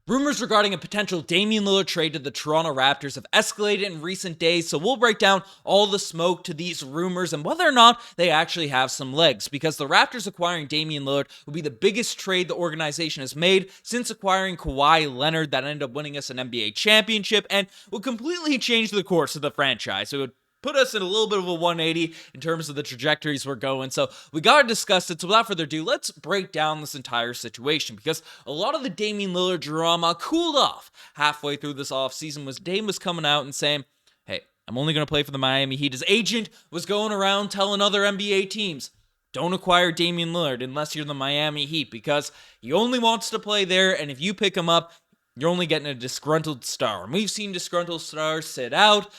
Rumors regarding a potential Damian Lillard trade to the Toronto Raptors have escalated in recent days, so we'll break down all the smoke to these rumors and whether or not they actually have some legs, because the Raptors acquiring Damian Lillard will be the biggest trade the organization has made since acquiring Kawhi Leonard that ended up winning us an NBA championship and will completely change the course of the franchise. It would put us in a little bit of a 180 in terms of the trajectories we're going. So we got to discuss it. So without further ado, let's break down this entire situation, because a lot of the Damian Lillard drama cooled off halfway through this offseason. Dame was coming out and saying, hey, I'm only going to play for the Miami Heat. His agent was going around telling other NBA teams, don't acquire Damian Lillard unless you're the Miami Heat, because he only wants to play there, and if you pick him up, you're only getting a disgruntled star. And we've seen disgruntled stars sit out,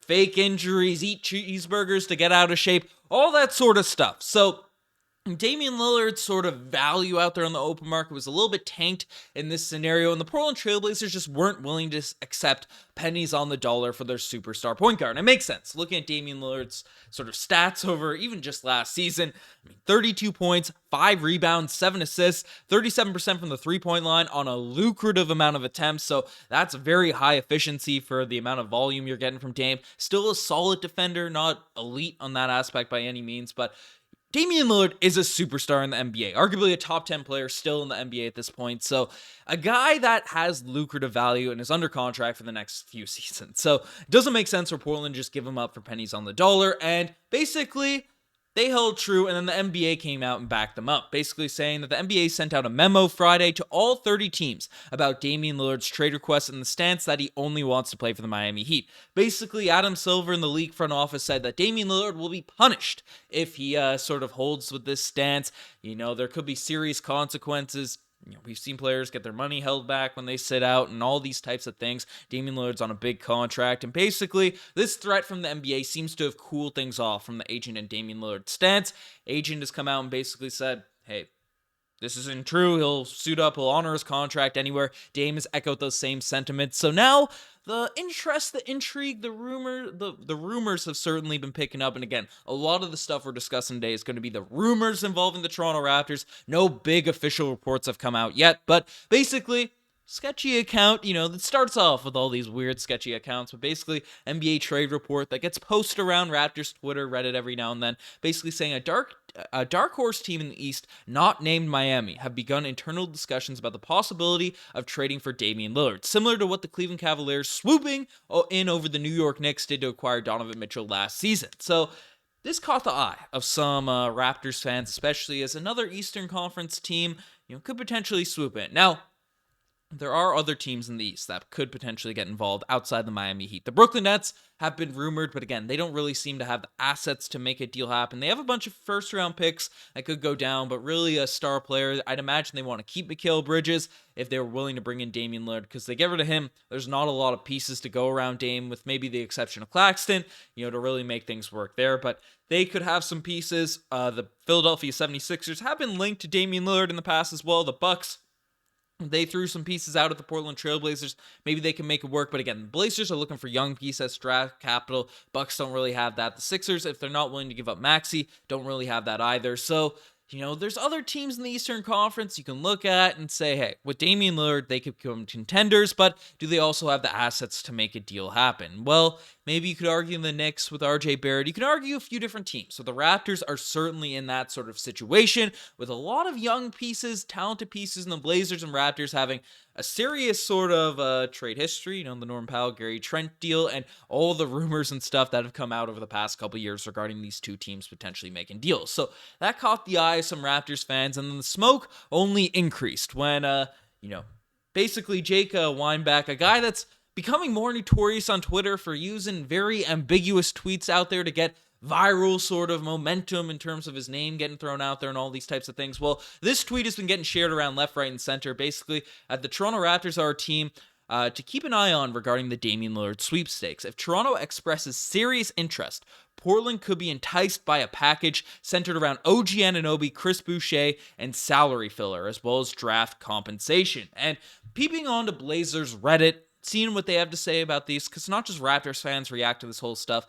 fake injuries, eat cheeseburgers to get out of shape, all that sort of stuff. So Damian Lillard's sort of value out there on the open market was a little bit tanked in this scenario, and the Portland Trailblazers just weren't willing to accept pennies on the dollar for their superstar point guard. And it makes sense. Looking at Damian Lillard's sort of stats over even just last season, 32 points, 5 rebounds, 7 assists, 37% from the three-point line on a lucrative amount of attempts, so that's very high efficiency for the amount of volume you're getting from Dame. Still a solid defender, not elite on that aspect by any means, but Damian Lillard is a superstar in the NBA, arguably a top 10 player still in the NBA at this point. So a guy that has lucrative value and is under contract for the next few seasons. So it doesn't make sense for Portland to just give him up for pennies on the dollar. And basically, they held true, and then the NBA came out and backed them up, basically saying that the NBA sent out a memo Friday to all 30 teams about Damian Lillard's trade request and the stance that he only wants to play for the Miami Heat. Basically, Adam Silver in the league front office said that Damian Lillard will be punished if he sort of holds with this stance. There could be serious consequences. We've seen players get their money held back when they sit out and all these types of things. Damian Lillard's on a big contract, and basically this threat from the NBA seems to have cooled things off from the agent and Damian Lillard's stance. Agent has come out and basically said, hey, this isn't true. He'll suit up. He'll honor his contract anywhere. Dame has echoed those same sentiments. So now the interest, the intrigue, the rumors have certainly been picking up. And again, a lot of the stuff we're discussing today is going to be the rumors involving the Toronto Raptors. No big official reports have come out yet, but basically, sketchy account, that starts off with all these weird sketchy accounts, but basically NBA trade report that gets posted around Raptors Twitter, Reddit every now and then, basically saying a dark horse team in the East, not named Miami, have begun internal discussions about the possibility of trading for Damian Lillard, similar to what the Cleveland Cavaliers swooping in over the New York Knicks did to acquire Donovan Mitchell last season. So this caught the eye of some Raptors fans, especially as another Eastern Conference team, could potentially swoop in. Now, there are other teams in the East that could potentially get involved outside the Miami Heat. The Brooklyn Nets have been rumored, but again, they don't really seem to have the assets to make a deal happen. They have a bunch of first-round picks that could go down, but really a star player, I'd imagine they want to keep Mikal Bridges if they were willing to bring in Damian Lillard, because they get rid of him, there's not a lot of pieces to go around Dame, with maybe the exception of Claxton, to really make things work there, but they could have some pieces. The Philadelphia 76ers have been linked to Damian Lillard in the past as well. The Bucks, they threw some pieces out at the Portland Trailblazers. Maybe they can make it work. But again, the Blazers are looking for young pieces, draft capital. Bucks don't really have that. The Sixers, if they're not willing to give up Maxey, don't really have that either. So, there's other teams in the Eastern Conference you can look at and say, hey, with Damian Lillard, they could become contenders, but do they also have the assets to make a deal happen? Well, maybe you could argue the Knicks with RJ Barrett. You can argue a few different teams. So the Raptors are certainly in that sort of situation with a lot of young pieces, talented pieces, and the Blazers and Raptors having a serious sort of trade history, the Norman Powell, Gary Trent deal, and all the rumors and stuff that have come out over the past couple years regarding these two teams potentially making deals. So that caught the eye of some Raptors fans, and then the smoke only increased when, basically Jake Weinbach, a guy that's becoming more notorious on Twitter for using very ambiguous tweets out there to get viral sort of momentum in terms of his name getting thrown out there and all these types of things. Well, this tweet has been getting shared around left, right, and center. Basically, the Toronto Raptors are a team to keep an eye on regarding the Damian Lillard sweepstakes. If Toronto expresses serious interest, Portland could be enticed by a package centered around OG Anunobe, Chris Boucher, and salary filler, as well as draft compensation. And peeping onto Blazers Reddit, seeing what they have to say about these, because not just Raptors fans react to this whole stuff.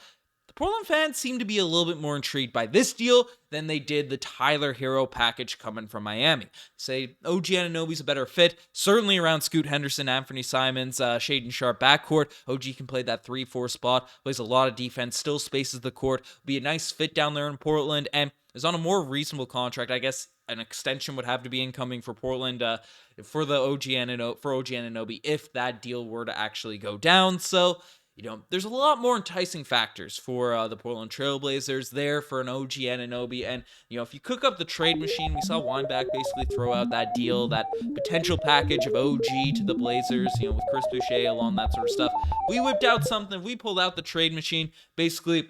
The Portland fans seem to be a little bit more intrigued by this deal than they did the Tyler Hero package coming from Miami. Say OG Anunobe's a better fit, certainly around Scoot Henderson, Anthony Simons, Shaden Sharp backcourt. OG can play that 3-4 spot, plays a lot of defense, still spaces the court, be a nice fit down there in Portland, and is on a more reasonable contract. I guess an extension would have to be incoming for Portland for OG Anunobe if that deal were to actually go down. So, there's a lot more enticing factors for the Portland Trailblazers there for an OG Anunobe. And, if you cook up the trade machine, we saw Weinbach basically throw out that deal, that potential package of OG to the Blazers, with Chris Boucher along, that sort of stuff. We whipped out something. We pulled out the trade machine. Basically,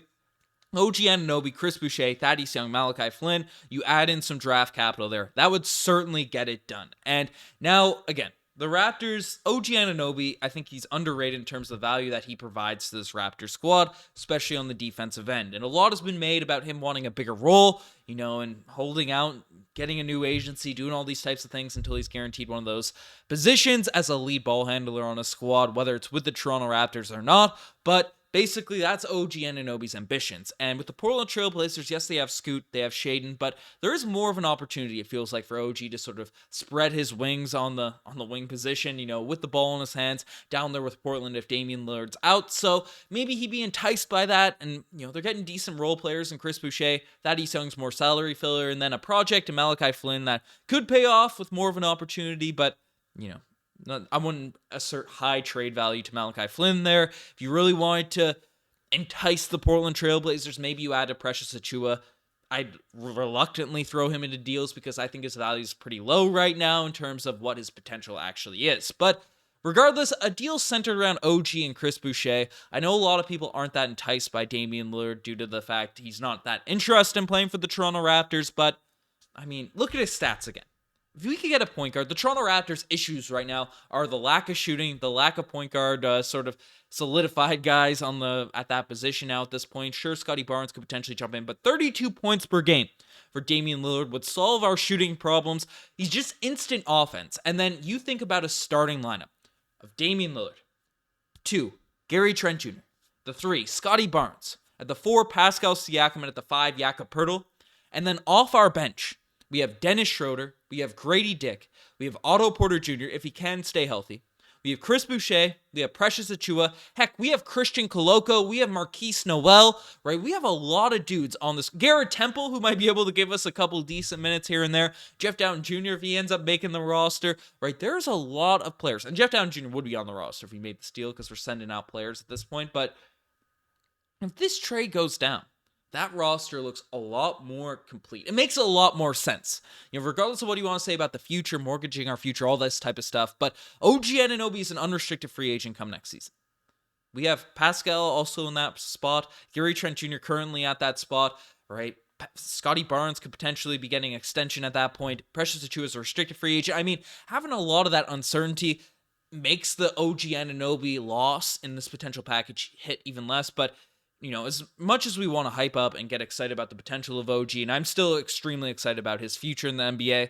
OG Anunobe, Chris Boucher, Thaddeus Young, Malachi Flynn, you add in some draft capital there. That would certainly get it done. And now, again, the Raptors, OG Anunobe, I think he's underrated in terms of the value that he provides to this Raptors squad, especially on the defensive end. And a lot has been made about him wanting a bigger role, and holding out, getting a new agency, doing all these types of things until he's guaranteed one of those positions as a lead ball handler on a squad, whether it's with the Toronto Raptors or not. But basically, that's OG Anunobe's ambitions. And with the Portland Trailblazers, yes, they have Scoot, they have Shaden, but there is more of an opportunity, it feels like, for OG to sort of spread his wings on the wing position, with the ball in his hands down there with Portland if Damian Lillard's out. So maybe he'd be enticed by that. And, they're getting decent role players in Chris Boucher. Thaddeus Young's more salary filler, and then a project in Malachi Flynn that could pay off with more of an opportunity, but, I wouldn't assert high trade value to Malachi Flynn there. If you really wanted to entice the Portland Trailblazers, maybe you add a Precious Achiuwa. I'd reluctantly throw him into deals because I think his value is pretty low right now in terms of what his potential actually is. But regardless, a deal centered around OG and Chris Boucher. I know a lot of people aren't that enticed by Damian Lillard due to the fact he's not that interested in playing for the Toronto Raptors, but, look at his stats again. If we could get a point guard, the Toronto Raptors' issues right now are the lack of shooting, the lack of point guard sort of solidified guys at that position now at this point. Sure, Scotty Barnes could potentially jump in, but 32 points per game for Damian Lillard would solve our shooting problems. He's just instant offense. And then you think about a starting lineup of Damian Lillard, 2, Gary Trent Jr., the 3, Scotty Barnes, at the 4, Pascal Siakam, and at the 5, Jakob Poeltl. And then off our bench, we have Dennis Schroeder, we have Grady Dick, we have Otto Porter Jr., if he can stay healthy. We have Chris Boucher, we have Precious Achiuwa, heck, we have Christian Koloko, we have Marquise Noel, right? We have a lot of dudes on this. Garrett Temple, who might be able to give us a couple decent minutes here and there. Jeff Dowtin Jr., if he ends up making the roster, right? There's a lot of players. And Jeff Dowtin Jr. would be on the roster if he made this deal because we're sending out players at this point. But if this trade goes down, that roster looks a lot more complete. It makes a lot more sense. Regardless of what you want to say about the future, mortgaging our future, all this type of stuff. But OG Anunobe is an unrestricted free agent come next season. We have Pascal also in that spot. Gary Trent Jr. currently at that spot, right? Scotty Barnes could potentially be getting an extension at that point. Precious Achiuwa is a restricted free agent. Having a lot of that uncertainty makes the OG Anunobe loss in this potential package hit even less. But as much as we want to hype up and get excited about the potential of OG, and I'm still extremely excited about his future in the NBA,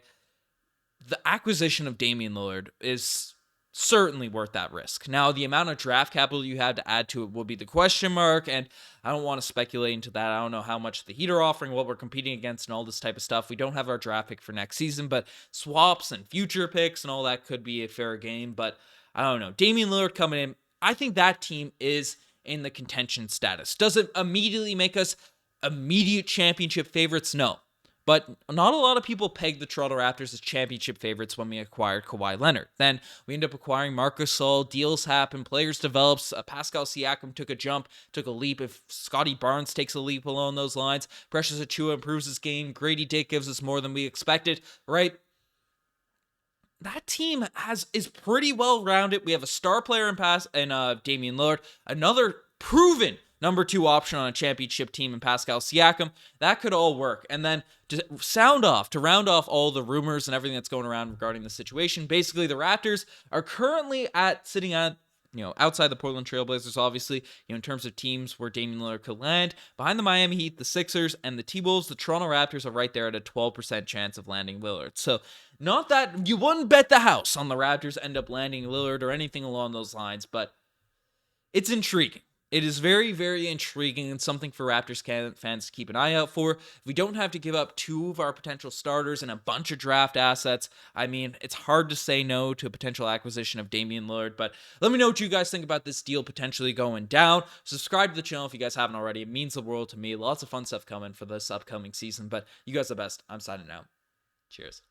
the acquisition of Damian Lillard is certainly worth that risk. Now, the amount of draft capital you have to add to it will be the question mark, and I don't want to speculate into that. I don't know how much the Heat are offering, what we're competing against, and all this type of stuff. We don't have our draft pick for next season, but swaps and future picks and all that could be a fair game, but I don't know. Damian Lillard coming in, I think that team is in the contention status. Does it immediately make us immediate championship favorites? No. But not a lot of people pegged the Toronto Raptors as championship favorites when we acquired Kawhi Leonard. Then we ended up acquiring Marc Gasol, deals happen, players develops, Pascal Siakam took a jump, took a leap. If Scotty Barnes takes a leap along those lines, Precious Achiuwa improves his game, Grady Dick gives us more than we expected, right? That team is pretty well-rounded. We have a star player in Damian Lillard, another proven number 2 option on a championship team in Pascal Siakam. That could all work. And then to round off all the rumors and everything that's going around regarding the situation, basically the Raptors are currently sitting at, outside the Portland Trailblazers, obviously, in terms of teams where Damian Lillard could land. Behind the Miami Heat, the Sixers, and the T-Wolves, the Toronto Raptors are right there at a 12% chance of landing Lillard. So, not that you wouldn't bet the house on the Raptors end up landing Lillard or anything along those lines, but it's intriguing. It is very, very intriguing and something for Raptors fans to keep an eye out for. If we don't have to give up two of our potential starters and a bunch of draft assets, I mean, it's hard to say no to a potential acquisition of Damian Lillard. But let me know what you guys think about this deal potentially going down. Subscribe to the channel if you guys haven't already. It means the world to me. Lots of fun stuff coming for this upcoming season. But you guys are the best. I'm signing out. Cheers.